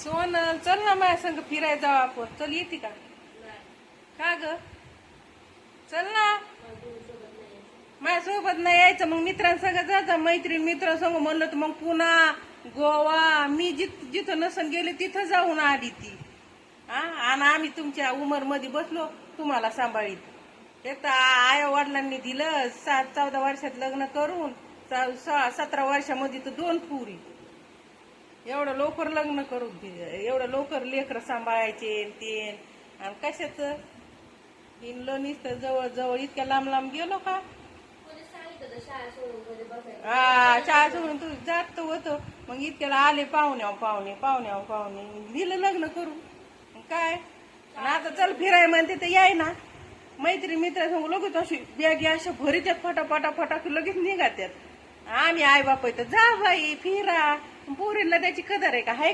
सोनल चल ना माझ्या संग फिरायला जाऊ आपण. चल येते का? का ग? चल ना. माझ्यासोबत नाही यायचं मग मित्रांसंग जायचं. मैत्रीण मित्रांसंग म्हणलं तर मग पुन्हा गोवा मी जिथं नसन गेले तिथं जाऊन आली ती. हा आणि आम्ही तुमच्या उमर मध्ये बसलो तुम्हाला सांभाळीत. एक तर आया वडिलांनी दिलं 14 वर्षात लग्न करून 17 वर्षामध्ये तर 2 पुरी. एवढं लवकर लग्न करून दिलं, एवढं लवकर लेकरं सांभाळायचे ते आणि कशाच हिंडलो नुसतं जवळ जवळ इतक्या लांब लांब गेलो का? हा शाळा सोडून तू जात होतं मग इतक्याला आले पाहुणे दिलं लग्न करून. काय आणि आता चल फिराय म्हणते तर याय ना. मैत्री मित्रासंग लगेच अशी बॅगी अशा भरीत्यात फटाफटा लगेच निघात्यात. आम्ही आई बाप तर जा बाई फिरा. पोरीला त्याची कदर आहे का? हाय